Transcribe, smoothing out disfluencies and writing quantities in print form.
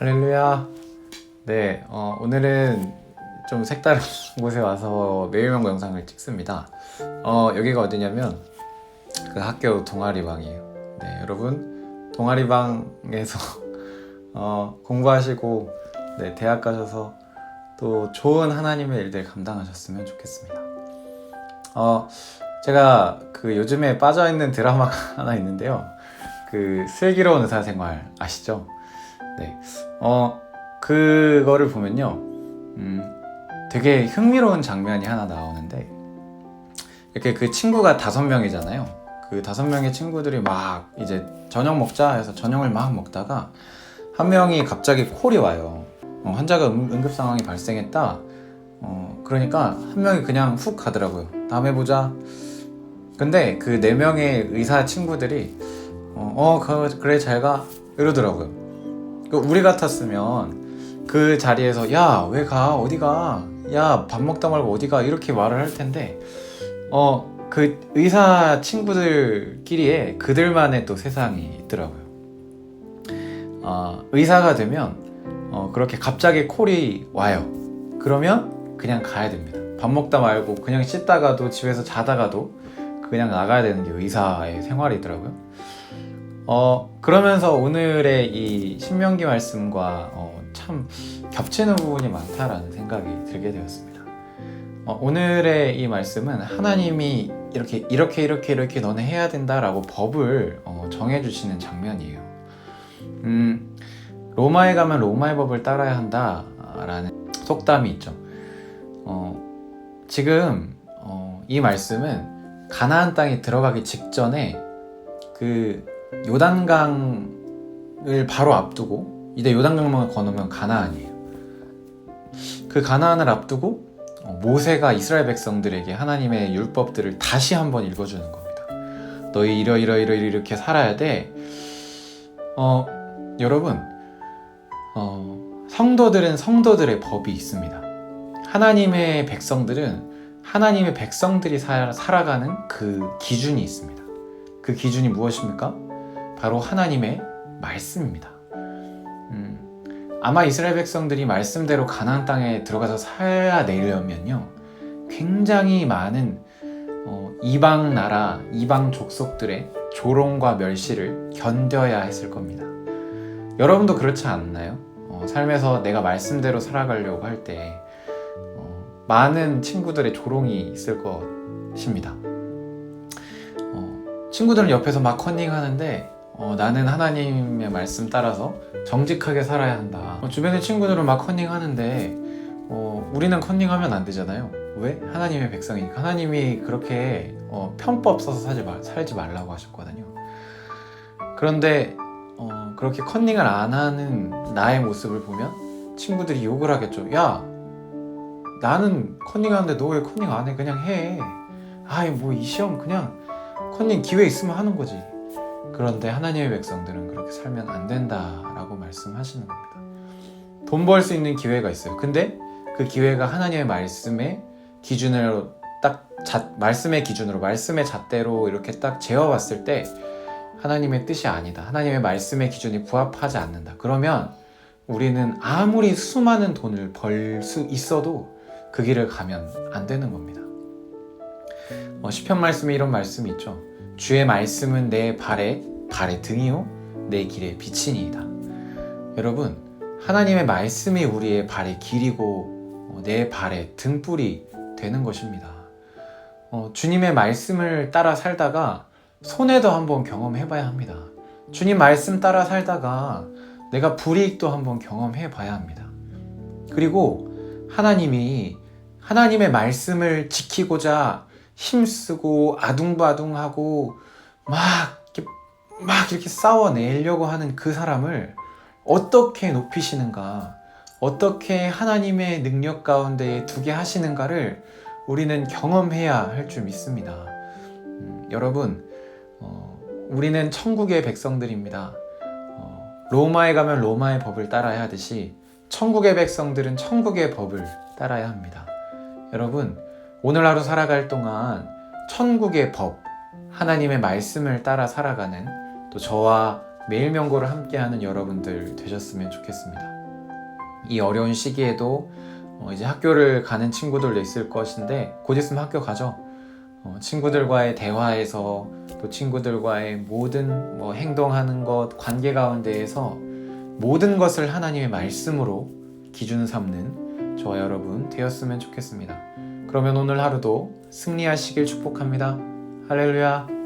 할렐루야. 네, 오늘은 좀 색다른 곳에 와서 매일명고 영상을 찍습니다. 여기가 어디냐면 그 학교 동아리방이에요. 네, 여러분 동아리방에서 공부하시고 네, 대학 가셔서 또 좋은 하나님의 일들 감당하셨으면 좋겠습니다. 제가 그 요즘에 빠져있는 드라마가 하나 있는데요. 그 슬기로운 의사생활 아시죠? 네, 그거를 보면요, 되게 흥미로운 장면이 하나 나오는데, 이렇게 그 친구가 5명이잖아요. 그 5명의 친구들이 막 이제 저녁 먹자 해서 저녁을 막 먹다가 한 명이 갑자기 콜이 와요. 환자가 응급 상황이 발생했다. 그러니까 한 명이 그냥 훅 가더라고요. 다음에 보자. 근데 그 4명의 의사 친구들이 그래 잘 가 이러더라고요. 우리 같았으면 그 자리에서 야, 왜 가? 어디 가? 야, 밥 먹다 말고 어디 가? 이렇게 말을 할 텐데 그 의사 친구들끼리의 그들만의 또 세상이 있더라고요. 의사가 되면 그렇게 갑자기 콜이 와요. 그러면 그냥 가야 됩니다. 밥 먹다 말고 그냥 씻다가도 집에서 자다가도 그냥 나가야 되는 게 의사의 생활이더라고요. 그러면서 오늘의 이 신명기 말씀과 참 겹치는 부분이 많다라는 생각이 들게 되었습니다. 오늘의 이 말씀은 하나님이 이렇게 너네 해야 된다라고 법을 정해주시는 장면이에요. 로마에 가면 로마의 법을 따라야 한다라는 속담이 있죠. 지금 이 말씀은 가나안 땅에 들어가기 직전에 그 요단강을 바로 앞두고, 이제 요단강만 건너면 가나안이에요. 그 가나안을 앞두고 모세가 이스라엘 백성들에게 하나님의 율법들을 다시 한번 읽어주는 겁니다. 너희 이렇게 살아야 돼. 여러분, 성도들은 성도들의 법이 있습니다. 하나님의 백성들은 하나님의 백성들이 살아가는 그 기준이 있습니다. 그 기준이 무엇입니까? 바로 하나님의 말씀입니다. 아마 이스라엘 백성들이 말씀대로 가나안 땅에 들어가서 살아내려면요, 굉장히 많은 이방 나라, 이방 족속들의 조롱과 멸시를 견뎌야 했을 겁니다. 여러분도 그렇지 않나요? 삶에서 내가 말씀대로 살아가려고 할 때 많은 친구들의 조롱이 있을 것입니다. 친구들은 옆에서 막 컨닝하는데 나는 하나님의 말씀 따라서 정직하게 살아야 한다. 주변의 친구들은 막 컨닝하는데 우리는 컨닝하면 안 되잖아요. 왜? 하나님의 백성이니까. 하나님이 그렇게 편법 써서 살지 말라고 하셨거든요. 그런데 그렇게 컨닝을 안 하는 나의 모습을 보면 친구들이 욕을 하겠죠. 야, 나는 컨닝하는데 너 왜 컨닝 안 해? 그냥 해. 아이, 뭐 이 시험 그냥 컨닝 기회 있으면 하는 거지. 그런데 하나님의 백성들은 그렇게 살면 안 된다라고 말씀하시는 겁니다. 돈 벌 수 있는 기회가 있어요. 근데 그 기회가 하나님의 말씀의 기준으로 말씀의 기준으로, 말씀의 잣대로 이렇게 딱 재어봤을 때 하나님의 뜻이 아니다. 하나님의 말씀의 기준이 부합하지 않는다. 그러면 우리는 아무리 수많은 돈을 벌 수 있어도 그 길을 가면 안 되는 겁니다. 시편 말씀에 이런 말씀이 있죠. 주의 말씀은 내 발의 등이요 내 길의 빛이니이다. 여러분, 하나님의 말씀이 우리의 발의 길이고 내 발의 등불이 되는 것입니다. 주님의 말씀을 따라 살다가 손해도 한번 경험해봐야 합니다. 주님 말씀 따라 살다가 내가 불이익도 한번 경험해봐야 합니다. 그리고 하나님이 하나님의 말씀을 지키고자 힘쓰고 아둥바둥하고 막 이렇게 싸워내려고 하는 그 사람을 어떻게 높이시는가, 어떻게 하나님의 능력 가운데 두게 하시는가를 우리는 경험해야 할 줄 믿습니다. 여러분, 우리는 천국의 백성들입니다. 로마에 가면 로마의 법을 따라야 하듯이 천국의 백성들은 천국의 법을 따라야 합니다. 여러분, 오늘 하루 살아갈 동안 천국의 법, 하나님의 말씀을 따라 살아가는 또 저와 매일 명고를 함께하는 여러분들 되셨으면 좋겠습니다. 이 어려운 시기에도 이제 학교를 가는 친구들도 있을 것인데 곧 있으면 학교 가죠. 친구들과의 대화에서 또 친구들과의 모든 행동하는 것, 관계 가운데에서 모든 것을 하나님의 말씀으로 기준 삼는 저와 여러분 되었으면 좋겠습니다. 그러면 오늘 하루도 승리하시길 축복합니다. 할렐루야.